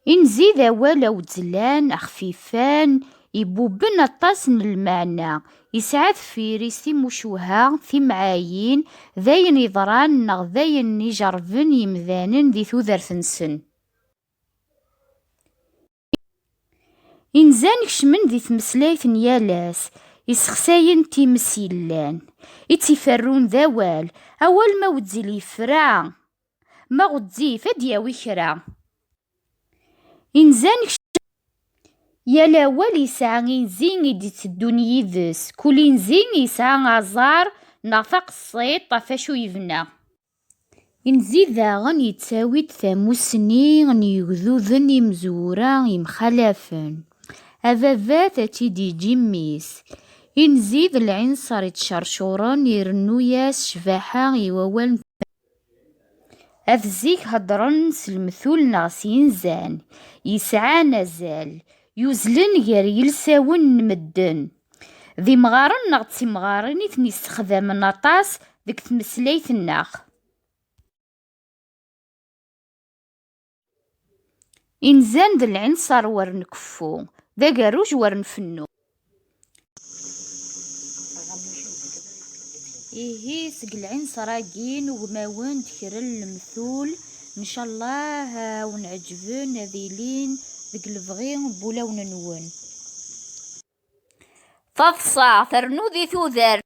إنزيد أوال أوزلان أخفيفان يبوبن أطاس من المعنى، يسعى ثفيريس تيموشوها تيمعايين ذاين يضران نغ ذاين يجربن يمذانن ذي تودرثنسن. إنزان كشمن ذي تمسلايت يالاس يسخساين تيمس يلان يتيفرون ذوال أول ما وتزيل يفرع ما غتزي فدياوي كرا. إنزان يالا وال يسعى إنزين يديت الدنيا يذس كل إنزين يسعى عزار نافق الصيد طفاشو يفنى. إنزي داغن يتساويد ثاموسني يغذوذن يمزورا يمخلافن أفافات تيدي جيميس. إنزيد العنصر يتشرشورن يرنو ياس شفاحة يووال أفزيك هدرن سلمثول ناس ينزان يسعى نزال يوزلن غير يلساون مدن ذي مغارن نغ تسي مغارن يتني استخدام النطاس ذيك تمسليت الناخ. إنزان ذا العنصر ورن كفو ذا قاروج ورن فنو. إيهي سق العنصراكين وماون تكرر المثول إن شاء الله ونعجبن ذيلين ذك الفغين بولون نون. فضصع ثرنو ذي ثوذر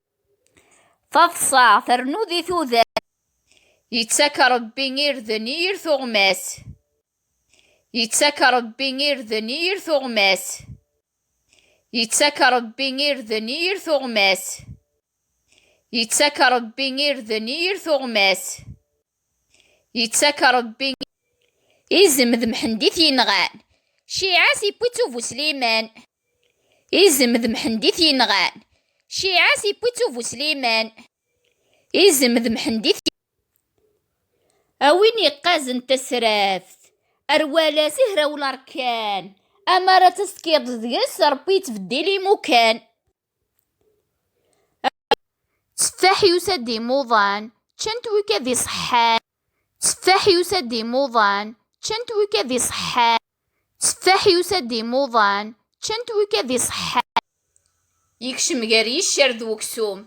فضصع ثرنو ذي ثوذر يتساك ربي غير ذنير ثغماس يتساك ربي غير ذنير ثغماس يتساك ربي غير ذنير ثغماس يتساك ربي غير ذنير ثغماس يتساك ربي إزم ذم حنديث ينغان شيعاسي بوتوفو سليمان إزم ذم حنديث ينغان شيعاسي بوتوفو سليمان إزم ذم حنديث أوين يقازن تسرافت أروالا سهرة والأركان أمارة تسكيض ذيس ربي تفديلي مكان تفاح يسدي موضان تشنت ويكا صحان تفاح يسدي موضان تشنت ويكا صحان تفاح يسدي موضان تشنت ويكا صحان يكشم غاري الشرد وكسوم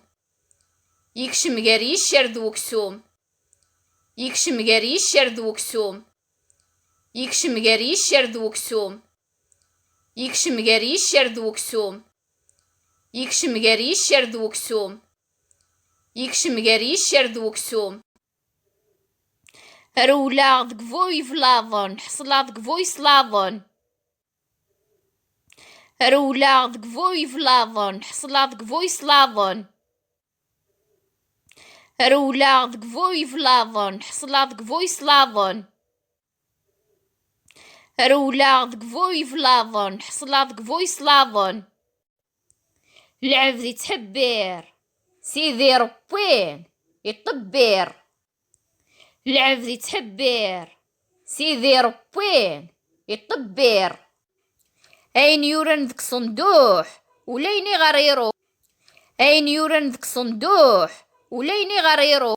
يكشم غاري الشرد وكسوم يكشم غاري الشرد وكسوم يكشم غاري الشرد وكسوم يكشم غاري الشرد وكسوم يكشم غاري الشرد وكسوم يكشم غاري الشرد وكسوم رولا ذك فوي فلاظن حصلا ذك فوي سلاظن رولا ذك فوي فلاظن حصلا ذك فوي سلاظن رولا ذك فوي فلاظن حصلا ذك فوي سلاظن رولا ذك فوي فلاظن حصلا ذك فوي سلاظن العبد يتحبير سيدي ربين يطبير العبد يتحبير سيدي ربين يطبير أين يورن ذك صندوح وليني غريرو أين يورن ذك صندوح وليني غريرو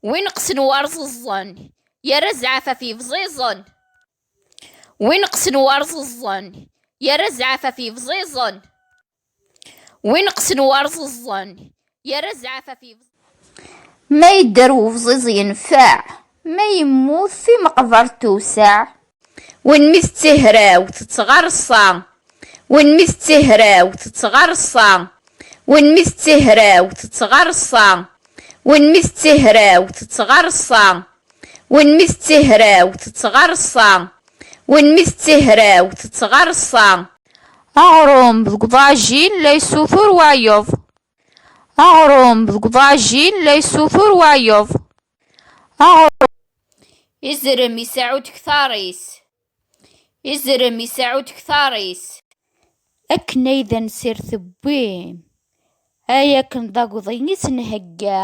وين قسنو أرز الظن يا رزعة في فزيزن وين قسنو أرز الظن يا رزعة في فزيزن وين قسنو أرز الظن يا رزعة في ما يدرو فزيز ينفع ما يموت في مقبر توسع وين مستهرا وتتغرصا وين مستهرا وتتغرصا وين مستهرا وتتغرصا وين مستهرا وتتغرصا وين مستهرا وتتغرصا وين مستهرا وتتغرصا أغرم بقضاجين ليسو ثور وعيوض أغرم بقضاجين ليسو ثور وعيوض يزرم يسعود كثاريس يزرم يسعود كثاريس أكنا إذا نسير ثبويم هيا كنضاقو ضيني سنهقا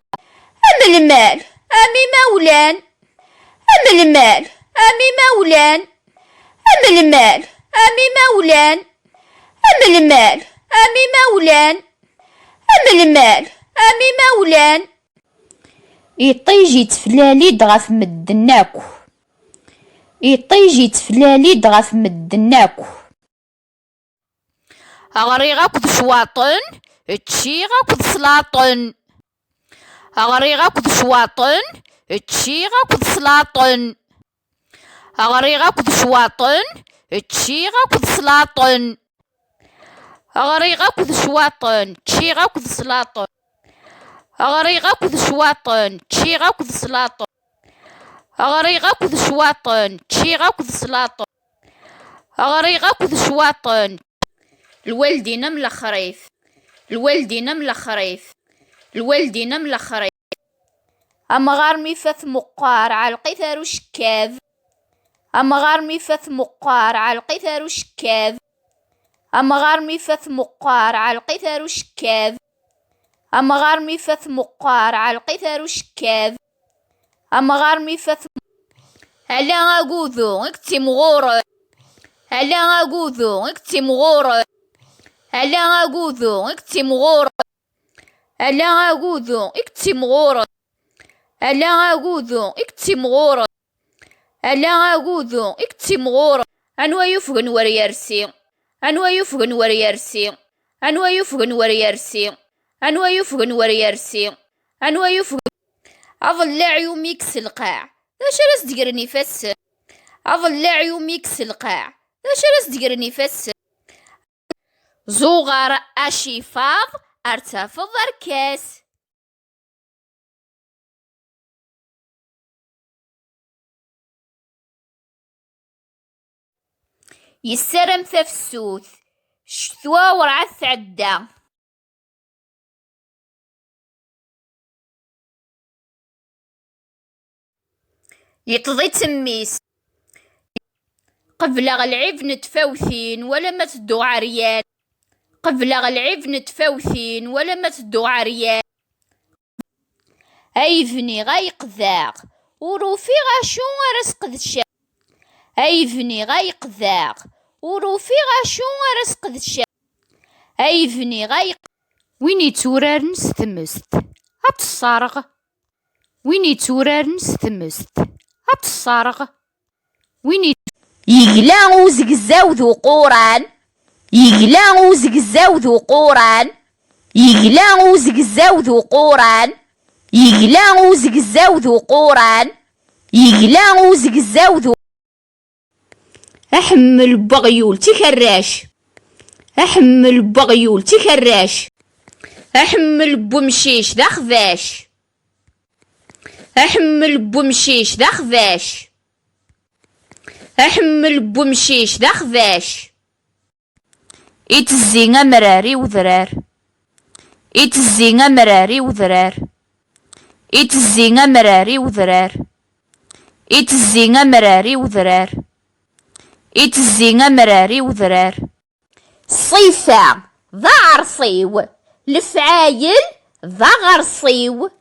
أم المال أمي مولان أم المال أمي مولان أم المال أمي مولان أم المال أمي مولان أم المال أمي مولان يطيجي تفلالي دغاف مدناكو يطيجي تفلاليد غاف مدناكو. أغري غاكد شواطن تشي غاكد سلاطن. أغري غاكد شواطن تشي غاكد سلاطن. أغري غاكد شواطن تشي غاكد سلاطن. أغري غاكد شواطن تشي غاكد سلاطن. أغري غاكد شواطن تشي غاكد سلاطن. أغري غاكد شواطن تشي غاكد سلاطن. أغري غاكد شواطن. الوالدين ملخريف. الوالدين ملخريف. الوالدين ملخريف. أمغار ميفاث مقار على القيثار وشكاف. أمغار ميفاث مقار على القيثار وشكاف. أمغار ميفاث مقار على القيثار وشكاف. أمغار ميفاث مقار على القيثار وشكاف. أمغار ميفاث هلا أقوذو اكتي مغورة. هلا أقوذو اكتي مغورة. هلا أقوذو اكتي مغورة. هلا أقوذو اكتي مغورة. هلا أقوذو اكتي مغورة. هلا أقوذو اكتي مغورة. أنوا يفغن وريارسي. أنوا يفغن وريارسي. أنوا يفغن وريارسي. أنوا يفغن وريارسي. أنوا يفغن أضلع يوميك سلقاع. اش راس دقرني فس. أضلع يوميك سلقاع. اش راس دقرني فس. زوغر أشيفاغ أرتفض أركاس. يسرم تفسوث شتوا ورعث عدا. يطضي تميس قبل العيب نتفوثين ولا ما تدو عريان. قبل العيب نتفوثين ولا ما تدو عريان. أيفني غايق ذاق وروفي غاشو رزق ذشا. أيفني غايق ذاق وروفي غاشو رزق ذشا. أيفني غايق وين يتورار نستمست هتصارغ. وين يتورار نستمست هتصارغ. وين يقلا وزقزاو ذو قوران. يقلا وزقزاو ذو قوران. يقلا وزقزاو ذو قوران. يقلا وزقزاو ذو قوران. يقلا وزقزاو ذو أحمل بغيول تكراش. أحمل بغيول تكراش. أحمل بمشيش ذا خذاش. أحمل بمشيش ذا خذاش. أحمل بمشيش ذا خذاش. إتزي مراري وذرار. إتزي مراري وذرار. إتزي مراري وذرار. إتزي مراري وذرار. إتزي مراري وذرار. صيفة ذا عرصيو لفعايل ذا غرصيو.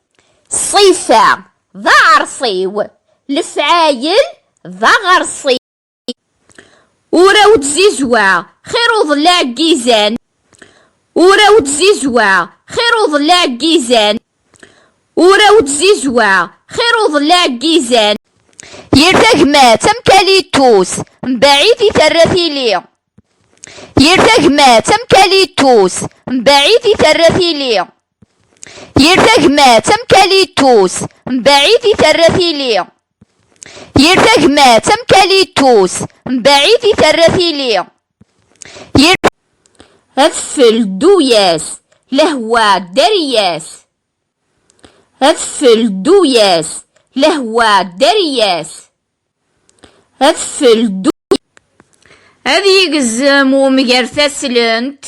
صيفة ذا عرصيو لفعايل ذا غرصي. وراو تزيزوا خير وضلاع كيزان. وراو تزيزوا خير وضلاع كيزان. وراو تزيزوا خير وضلاع كيزان. يرتقما تمكاليتوس مبعيثي ثرثيلي. يرتقما تمكاليتوس مبعيثي ثرثيلي. يرتقما تمكاليتوس مبعيثي ثرثيلي. يرتقما تمكاليتوس مبعيثي ثرثيلي. أفل دوياس لهوا درياس. أفل دوياس لهوا درياس. أفل دو هذي يقزم ومقرثسلنت.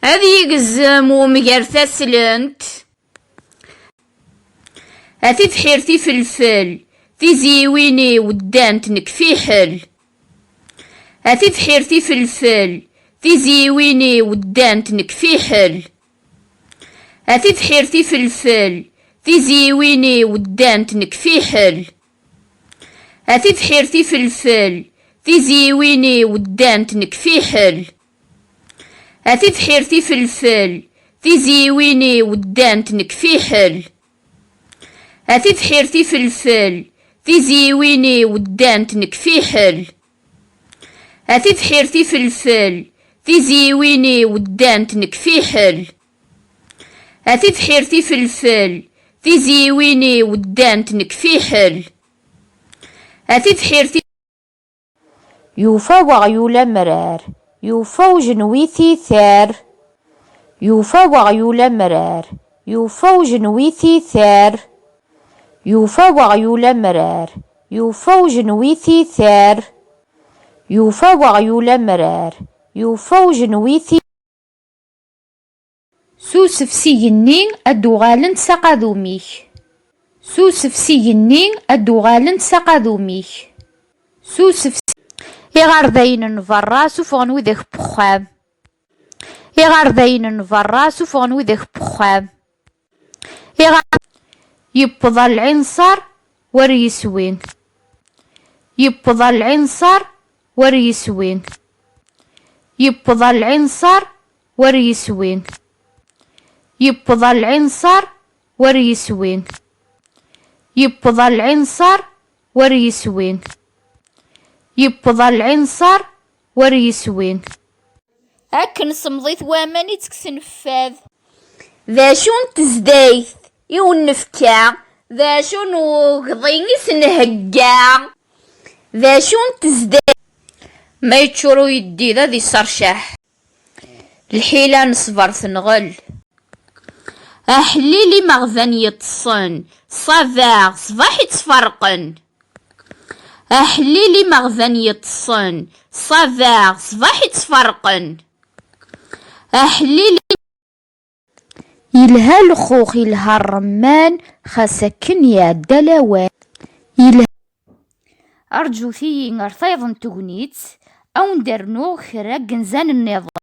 هذي يقزم ومقرثسلنت. هذي تحيرتي فلفل في زيويني ودانت نكفي حل. هذي تحيرتي فلفل في زيويني ودانت نكفي حل. هذي تحيرتي فلفل في زيويني ودانت نكفي حل. هذي تحيرتي فلفل في زيويني ودانت نكفي حل. هذي تحيرتي فلفل في زيويني ودانت نكفي حل. هذي تحيرتي فلفل تيزيويني ودانت نكفيحل. أثي فحيرتي فلفل، تيزيويني ودانت نكفيحل. أثي فحيرتي فلفل، تيزيويني ودانت نكفيحل. أثي فحيرتي يوفا وغيولا مرار، يوفا وجنويتي ثار. يوفا وغيولا مرار، يوفا وجنويتي ثار. يوفا وغيولا مرار، يوفا وجنويتي ثار. يوفا وغيولا مرار، يوفا وجنويتي. سوسف سيني أدوغالن سقاذوميك. سوسف سيني أدوغالن سقاذوميك. سوسف إغاردين نفرا سوفغن وذاك بخام. إغاردين نفرا سوفغن وذاك بخام. يبضى العنصر وريسوين. يبضى العنصر وريسوين. يبضى العنصر وريسوين. يبضى العنصر وريسوين. يبضى العنصر وريسوين. يبضى العنصر وريسوين. أكن سمضيت واماني تكسنفاذ. ذا شون تزدايث يونفكا، ذا شون وقضيني سنهقا، ذا شون تزدايث ما يتشورو يدي ذا ذي صرشاح. الحيلة نصبر ثنغل. أحليلي مغذن يتصن، صفاغ صباح يتفرقن. أحليلي مغذن يتصن، صفاغ صباح يتفرقن. أحليلي يلها الخوخ يلها الرمان خاسكن يا الدلوان. أرجو في غرفيض تغنيت أو ندرنو خرا كنزان النظام.